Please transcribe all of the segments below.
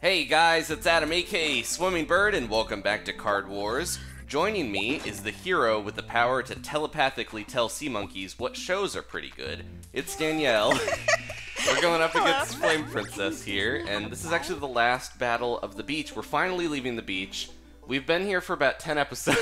Hey guys, it's Adam aka Swimming Bird and welcome back to Card Wars. Joining me is the hero with the power to telepathically tell sea monkeys what shows are pretty good. It's Danielle. We're going up against Flame Princess here, and this is actually the last battle of the beach. We're finally leaving the beach. We've been here for about 10 episodes.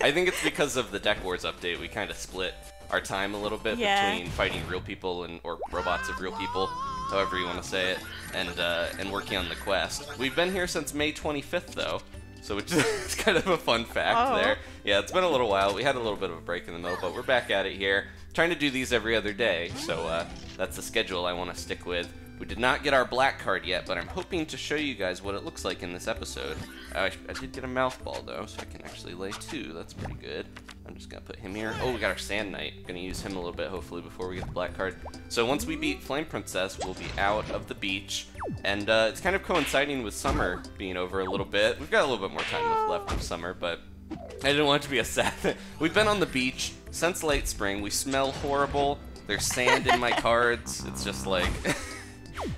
I think it's because of the Deck Wars update. We kind of split our time a little bit between fighting real people or robots of real people, however you want to say it, and working on the quest. We've been here since May 25th though, so which is kind of a fun fact there. Yeah, it's been a little while. We had a little bit of a break in the middle, but we're back at it here. Trying to do these every other day, so that's the schedule I want to stick with. We did not get our black card yet, but I'm hoping to show you guys what it looks like in this episode. I did get a mouth ball though, so I can actually lay two. That's pretty good. I'm just gonna put him here. Oh, we got our Sand Knight. Gonna use him a little bit, hopefully, before we get the black card. So once we beat Flame Princess, we'll be out of the beach, and it's kind of coinciding with summer being over a little bit. We've got a little bit more time left of summer, but I didn't want it to be a sad thing. We've been on the beach since late spring. We smell horrible. There's sand in my cards. It's just like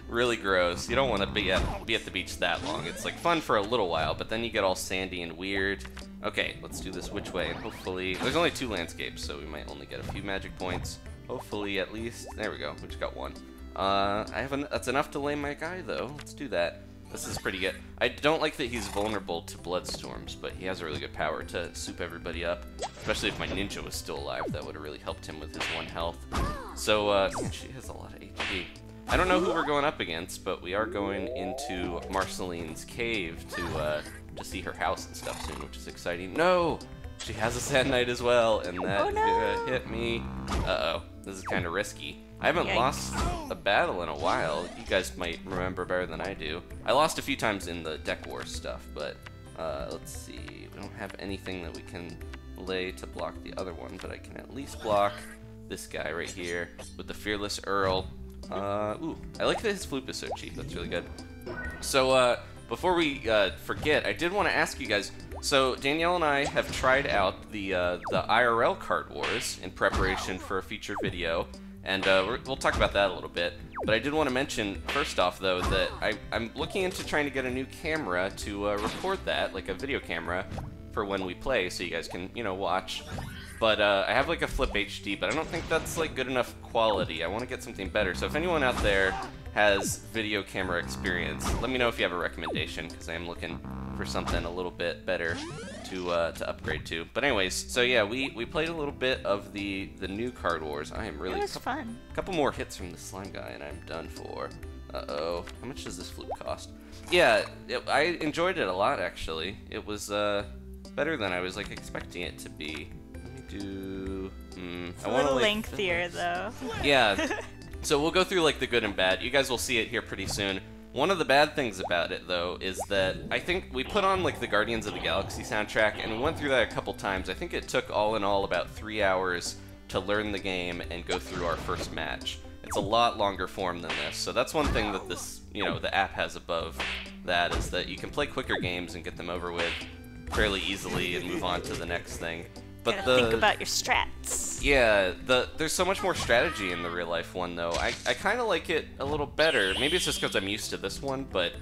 really gross. You don't want to be at the beach that long. It's like fun for a little while, but then you get all sandy and weird. Okay, let's do this which way, and hopefully there's only 2 landscapes, so we might only get a few magic points. Hopefully, at least. There we go. We just got 1. That's enough to lay my guy though. Let's do that. This is pretty good. I don't like that he's vulnerable to bloodstorms, but he has a really good power to soup everybody up. Especially if my ninja was still alive, that would have really helped him with his 1 health. So, man, she has a lot of HP. I don't know who we're going up against, but we are going into Marceline's cave to see her house and stuff soon, which is exciting. No! She has a Sand Knight as well, and that is gonna hit me. Uh-oh. This is kind of risky. I haven't lost a battle in a while. You guys might remember better than I do. I lost a few times in the Deck Wars stuff, but let's see. We don't have anything that we can lay to block the other one, but I can at least block this guy right here with the Fearless Earl. Ooh, I like that his flute is so cheap. That's really good. So, before we forget, I did want to ask you guys. So, Danielle and I have tried out the IRL Card Wars in preparation for a feature video, and we'll talk about that a little bit. But I did want to mention, first off, though, that I'm looking into trying to get a new camera to record that, like a video camera, for when we play, so you guys can, you know, watch. But I have like a Flip HD, but I don't think that's like good enough quality. I want to get something better. So if anyone out there has video camera experience, let me know if you have a recommendation, because I am looking for something a little bit better to upgrade to. But anyways, so yeah, we played a little bit of the new Card Wars. I am really fun. A couple more hits from the slime guy, and I'm done for. Uh-oh. How much does this flute cost? Yeah, I enjoyed it a lot, actually. It was better than I was like expecting it to be. It's a little lengthier though. Yeah. So we'll go through like the good and bad. You guys will see it here pretty soon. One of the bad things about it though is that I think we put on like the Guardians of the Galaxy soundtrack, and we went through that a couple times. I think it took all in all about 3 hours to learn the game and go through our first match. It's a lot longer form than this. So that's one thing that this, you know, the app has above that, is that you can play quicker games and get them over with fairly easily and move on to the next thing. But think about your strats. Yeah, there's so much more strategy in the real life one though. I kind of like it a little better. Maybe it's just because I'm used to this one, but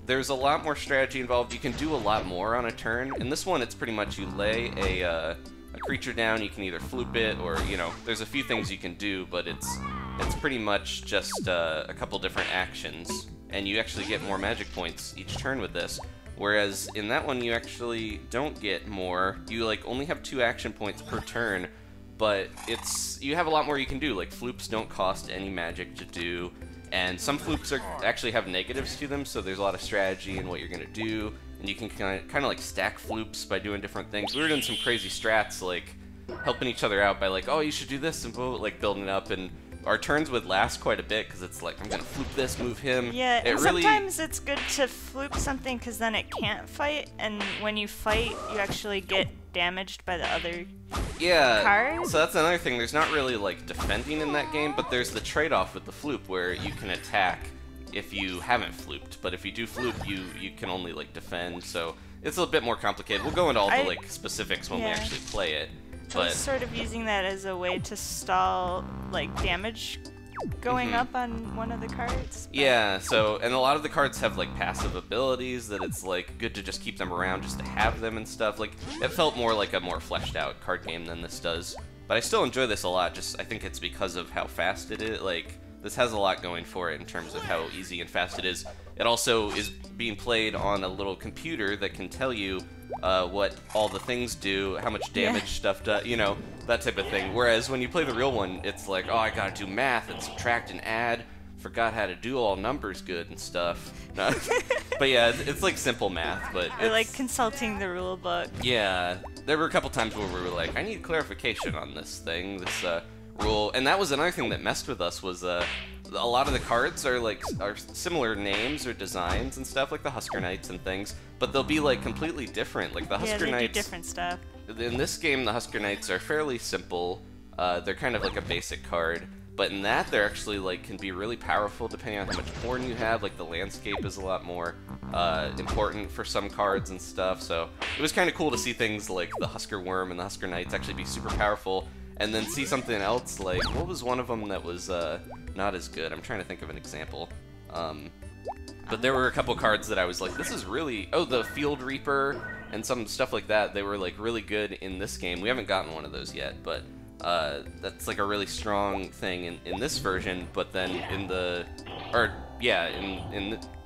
there's a lot more strategy involved. You can do a lot more on a turn. In this one, it's pretty much you lay a creature down. You can either floop it, or you know, there's a few things you can do, but it's pretty much just a couple different actions, and you actually get more magic points each turn with this. Whereas in that one, you actually don't get more. You like only have 2 action points per turn, but you have a lot more you can do. Like floops don't cost any magic to do, and some floops actually have negatives to them, so there's a lot of strategy in what you're gonna do, and you can kind of like stack floops by doing different things. We were doing some crazy strats, like helping each other out by like, oh, you should do this, and like building it up, and our turns would last quite a bit, because it's like, I'm gonna floop this, move him. Yeah, and sometimes it's good to floop something, because then it can't fight, and when you fight, you actually get damaged by the other card. So that's another thing. There's not really like defending in that game, but there's the trade-off with the floop, where you can attack if you haven't flooped, but if you do floop, you can only like defend, so it's a bit more complicated. We'll go into all the like specifics when we actually play it. I was sort of using that as a way to stall like damage going up on one of the cards. Yeah, so, and a lot of the cards have like passive abilities that it's like good to just keep them around just to have them and stuff. Like, it felt more like a more fleshed out card game than this does. But I still enjoy this a lot, just I think it's because of how fast it is. Like, this has a lot going for it in terms of how easy and fast it is. It also is being played on a little computer that can tell you what all the things do, how much damage stuff does, you know, that type of thing. Whereas when you play the real one, it's like, oh, I gotta do math and subtract and add. Forgot how to do all numbers good and stuff. No. But yeah, it's like simple math, but I like consulting the rule book. Yeah, there were a couple times where we were like, I need clarification on this thing, this rule. And that was another thing that messed with us was a lot of the cards are similar names or designs and stuff, like the Husker Knights and things, but they'll be like completely different. Like the Husker Knights, do different stuff. In this game, the Husker Knights are fairly simple. They're kind of like a basic card. But in that, they're actually, like, can be really powerful depending on how much corn you have. Like, the landscape is a lot more important for some cards and stuff. So it was kind of cool to see things like the Husker Worm and the Husker Knights actually be super powerful. And then see something else, like, what was one of them that was not as good? I'm trying to think of an example. But there were a couple cards that I was like, this is really... Oh, the Field Reaper and some stuff like that. They were, like, really good in this game. We haven't gotten one of those yet, but... that's like a really strong thing in this version, but then in the,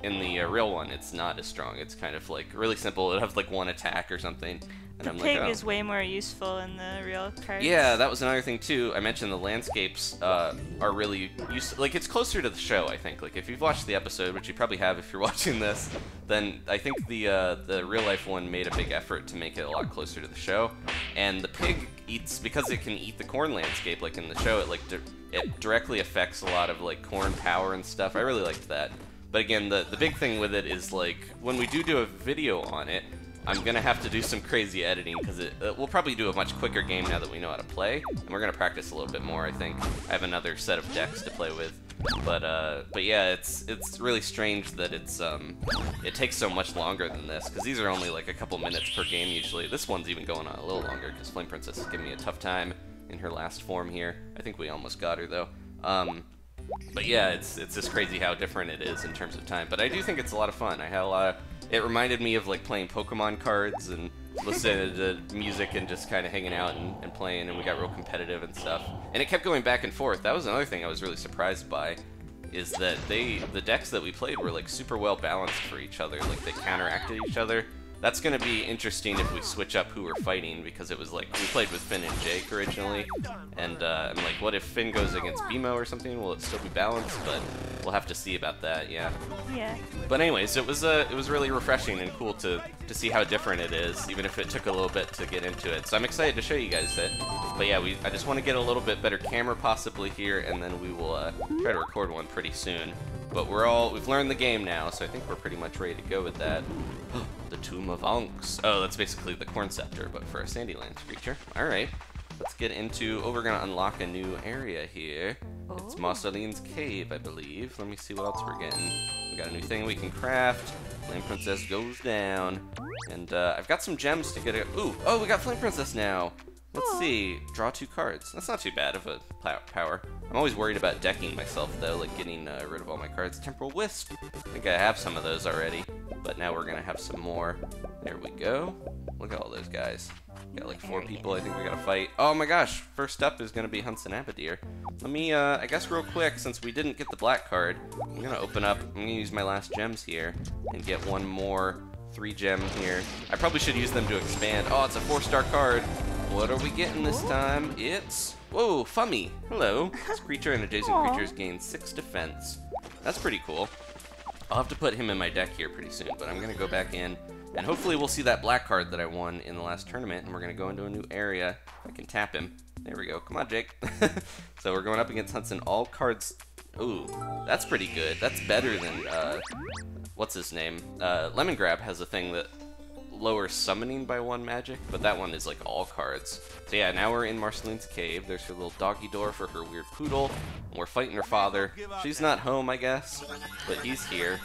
in the real one, it's not as strong. It's kind of like really simple. It has like one attack or something. And the pig is way more useful in the real cards. Yeah, that was another thing too. I mentioned the landscapes are really useful. Like, it's closer to the show, I think. Like, if you've watched the episode, which you probably have if you're watching this, then I think the real life one made a big effort to make it a lot closer to the show. And the pig eats, because it can eat the corn landscape, like in the show, it directly affects a lot of like corn power and stuff. I really liked that. But again, the big thing with it is like when we do a video on it, I'm gonna have to do some crazy editing because we'll probably do a much quicker game now that we know how to play, and we're gonna practice a little bit more. I think I have another set of decks to play with, but yeah, it's really strange that it takes so much longer than this because these are only like a couple minutes per game usually. This one's even going on a little longer because Flame Princess is giving me a tough time in her last form here. I think we almost got her though. But yeah, it's just crazy how different it is in terms of time. But I do think it's a lot of fun. I had a lot of... It reminded me of like playing Pokemon cards and listening to music and just kind of hanging out and playing, and we got real competitive and stuff. And it kept going back and forth. That was another thing I was really surprised by, is that the decks that we played were like super well balanced for each other. Like they counteracted each other. That's going to be interesting if we switch up who we're fighting, because it was like, we played with Finn and Jake originally, and I'm like, what if Finn goes against BMO or something? Will it still be balanced? But we'll have to see about that, yeah. Yeah. But anyways, it was really refreshing and cool to see how different it is, even if it took a little bit to get into it. So I'm excited to show you guys it. But yeah, I just want to get a little bit better camera possibly here, and then we will try to record one pretty soon. But we've learned the game now, so I think we're pretty much ready to go with that. The Tomb of Ankhs. Oh, that's basically the Corn Scepter, but for a Sandylands creature. Alright, let's get into... Oh, we're going to unlock a new area here. Oh. It's Marceline's Cave, I believe. Let me see what else we're getting. We got a new thing we can craft. Flame Princess goes down. And I've got some gems to get it. Ooh, oh, we got Flame Princess now. Let's see. Draw 2 cards. That's not too bad of a power. I'm always worried about decking myself, though, like getting rid of all my cards. Temporal Wisp. I think I have some of those already, but now we're going to have some more. There we go. Look at all those guys. We got like 4 people I think we got to fight. Oh my gosh. First up is going to be Hunson Abadeer. Let me, I guess real quick, since we didn't get the black card, I'm going to open up. I'm going to use my last gems here and get one more 3 gem here. I probably should use them to expand. Oh, it's a 4-star card. What are we getting this time? It's... Whoa, Fummy. Hello. This creature and adjacent creatures gain 6 defense. That's pretty cool. I'll have to put him in my deck here pretty soon, but I'm going to go back in, and hopefully we'll see that black card that I won in the last tournament, and we're going to go into a new area. I can tap him. There we go. Come on, Jake. So we're going up against Hunson. All cards... Ooh, that's pretty good. That's better than, what's his name? Lemon Grab has a thing that lowers summoning by 1 magic, but that one is like all cards. So yeah, now we're in Marceline's Cave. There's her little doggy door for her weird poodle. And we're fighting her father. She's not home, I guess, but he's here.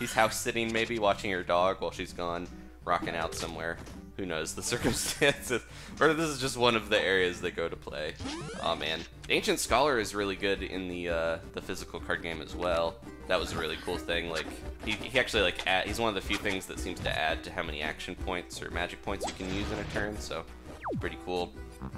He's house sitting maybe, watching her dog while she's gone rocking out somewhere. who knows the circumstances. Or this is just one of the areas they go to play. Oh man, Ancient Scholar is really good in the physical card game as well. That was a really cool thing. Like he actually like he's one of the few things that seems to add to how many action points or magic points you can use in a turn. So pretty cool.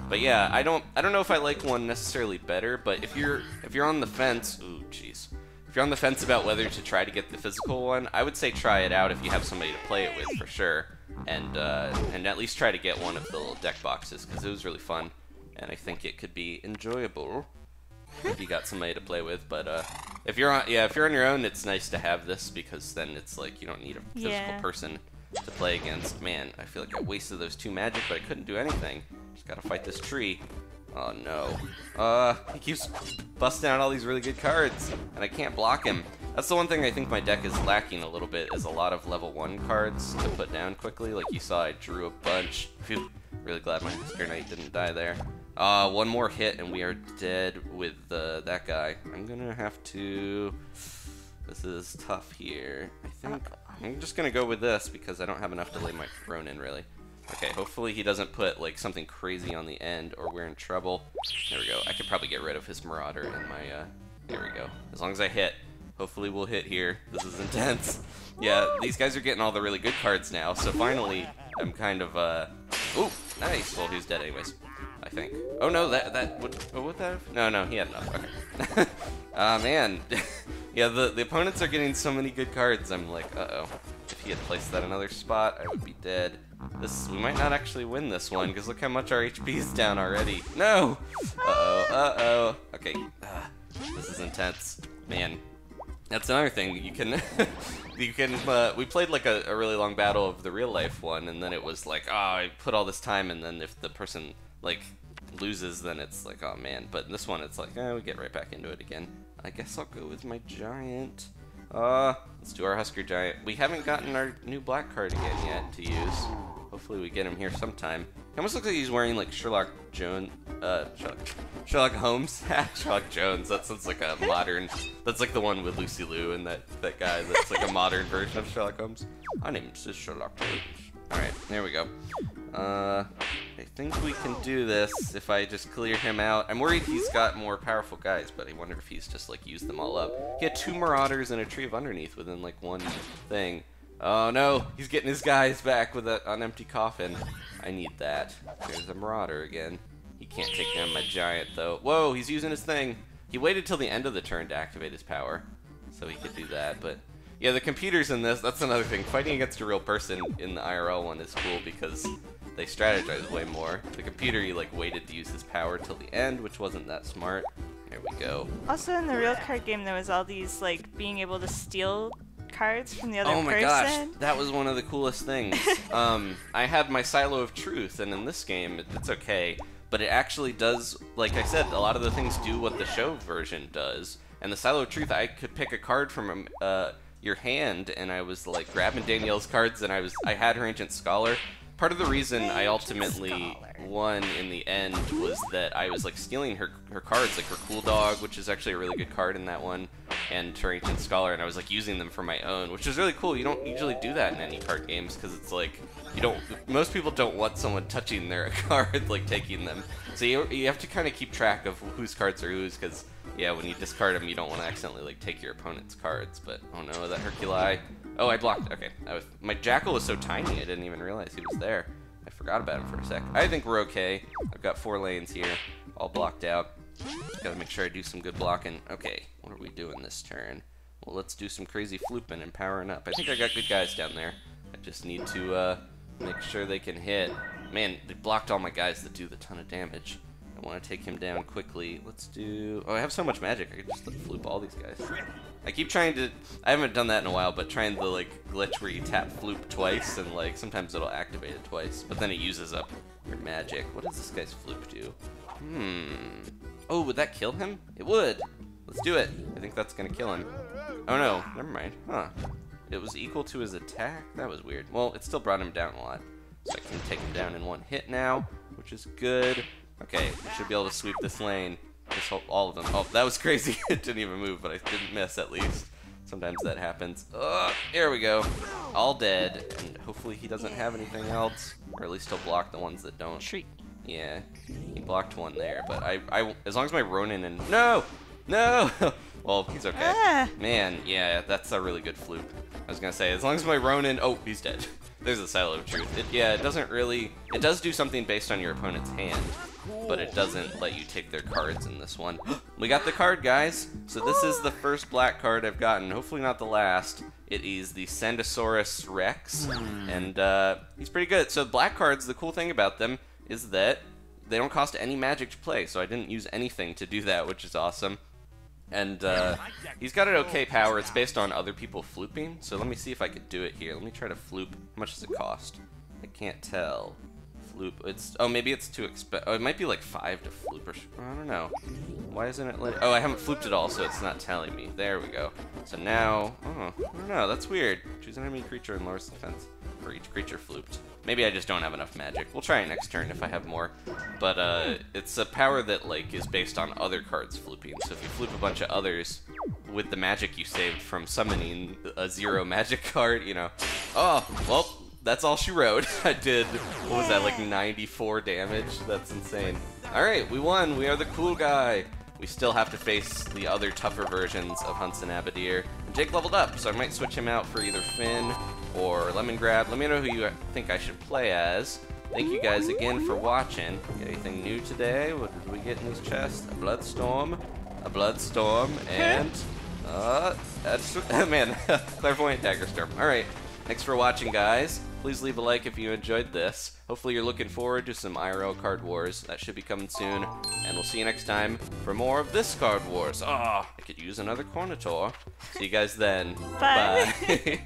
But yeah, I don't know if I like one necessarily better. But if you're on the fence, ooh jeez. If you're on the fence about whether to try to get the physical one, I would say try it out if you have somebody to play it with for sure, and at least try to get one of the little deck boxes because it was really fun, and I think it could be enjoyable if you got somebody to play with. But if you're on your own, it's nice to have this because then it's like you don't need a physical person to play against. Man, I feel like I wasted those 2 magic, but I couldn't do anything. Just gotta fight this tree. Oh no. He keeps busting out all these really good cards, and I can't block him. That's the one thing I think my deck is lacking a little bit, is a lot of level 1 cards to put down quickly. Like you saw, I drew a bunch. Phew, really glad my Spear Knight didn't die there. One more hit and we are dead with that guy. I'm gonna have to... This is tough here. I think I'm just gonna go with this because I don't have enough to lay my throne in, really. Okay, hopefully he doesn't put like something crazy on the end or we're in trouble. There we go. I could probably get rid of his Marauder in my, there we go. As long as I hit. Hopefully we'll hit here. This is intense. Yeah, these guys are getting all the really good cards now, so finally I'm kind of, ooh, nice. Well, he's dead anyways, I think. Oh no, that would that have? No, he had enough. Okay. Man. Yeah, the opponents are getting so many good cards. I'm like, uh-oh. If he had placed that another spot, I would be dead. We might not actually win this one, because look how much our HP is down already. No! Uh-oh. Okay. This is intense. Man. That's another thing. You can... we played like a really long battle of the real life one, and then it was like, oh, I put all this time, and then if the person, like, loses, then it's like, oh man. But in this one, it's like, we get right back into it again. I guess I'll go with my giant. Let's do our Husker Giant. We haven't gotten our new black card again yet to use. Hopefully we get him here sometime. He almost looks like he's wearing like Sherlock Holmes hat. Sherlock Jones. That sounds like a modern. That's like the one with Lucy Liu and that guy. That's like a modern version of Sherlock Holmes. My name is Sherlock Holmes. All right, there we go. I think we can do this if I just clear him out. I'm worried he's got more powerful guys, but I wonder if he's just like used them all up. He had 2 Marauders and a Tree of Underneath within like one thing. Oh no, he's getting his guys back with an empty coffin. I need that. There's a Marauder again. He can't take down my giant though. Whoa, he's using his thing. He waited till the end of the turn to activate his power, so he could do that, but... Yeah, the computers in this, that's another thing. Fighting against a real person in the IRL one is cool because they strategize way more. The computer, he like waited to use his power till the end, which wasn't that smart. There we go. Also in the real card game, there was all these like being able to steal cards from the other person. Oh my gosh, that was one of the coolest things. I had my Silo of Truth, and in this game, it's okay. But it actually does, like I said, a lot of the things do what the show version does. And the Silo of Truth, I could pick a card from your hand, and I was like grabbing Danielle's cards, and I had her Ancient Scholar. Part of the reason I ultimately won in the end was that I was like stealing her cards, like her Cool Dog, which is actually a really good card in that one, and her Ancient Scholar, and I was like using them for my own, which is really cool. You don't usually do that in any card games because it's like most people don't want someone touching their card, like taking them. So you have to kind of keep track of whose cards are whose, because yeah, when you discard them, you don't want to accidentally like take your opponent's cards. But oh no, that Herculi. Oh, I blocked. Okay, my Jackal was so tiny, I didn't even realize he was there. I forgot about him for a sec. I think we're okay. I've got 4 lanes here, all blocked out. Gotta make sure I do some good blocking. Okay, what are we doing this turn? Well, let's do some crazy flooping and powering up. I think I got good guys down there. I just need to make sure they can hit. Man, they blocked all my guys that do the ton of damage. I want to take him down quickly. Let's do... Oh, I have so much magic. I could just floop all these guys. I keep trying to... I haven't done that in a while, but trying the like glitch where you tap floop twice, and like sometimes it'll activate it twice, but then it uses up your magic. What does this guy's floop do? Oh, would that kill him? It would. Let's do it. I think that's gonna kill him. Oh no, never mind. Huh. It was equal to his attack? That was weird. Well, it still brought him down a lot. So I can take him down in one hit now, which is good. Okay, we should be able to sweep this lane. Just hope all of them. Oh, that was crazy. It didn't even move, but I didn't miss at least. Sometimes that happens. Here we go. All dead. And Hopefully he doesn't have anything else, or at least he'll block the ones that don't. Treat. Yeah, he blocked one there, but as long as my Ronin and no, well, he's okay. Man, yeah, that's a really good flute. I was gonna say, as long as my Ronin, oh, he's dead. There's the Silo of Truth. It doesn't really, it does do something based on your opponent's hand, but it doesn't let you take their cards in this one. We got the card, guys. So this is the first black card I've gotten. Hopefully not the last. It is the Sandasaurus Rex, and he's pretty good. So black cards, the cool thing about them is that they don't cost any magic to play, so I didn't use anything to do that, which is awesome. And he's got an okay power. It's based on other people flooping, so let me see if I could do it here. Let me try to floop. How much does it cost? I can't tell. Floop. It's, oh, maybe it's too expensive. Oh, it might be like 5 to floop, or I don't know. Why isn't it letting? Oh, I haven't flooped at all, so it's not telling me. There we go. So now, oh, I don't know. That's weird. Choose an enemy creature and lowers defense for each creature flooped. Maybe I just don't have enough magic. We'll try it next turn if I have more. But it's a power that like is based on other cards flooping. So if you floop a bunch of others with the magic you saved from summoning a 0 magic card, you know. Oh, well, that's all she wrote. I did, what was that, like 94 damage? That's insane. Alright, we won. We are the cool guy. We still have to face the other tougher versions of Hunson Abadeer. Jake leveled up, so I might switch him out for either Finn or Lemongrab. Let me know who you think I should play as. Thank you guys again for watching. Get anything new today? What did we get in these chests? A Bloodstorm, and man, Clairvoyant Daggerstorm. Alright, thanks for watching, guys. Please leave a like if you enjoyed this. Hopefully you're looking forward to some IRL Card Wars. That should be coming soon. And we'll see you next time for more of this Card Wars. Ah, I could use another Cornator. See you guys then. Bye. Bye.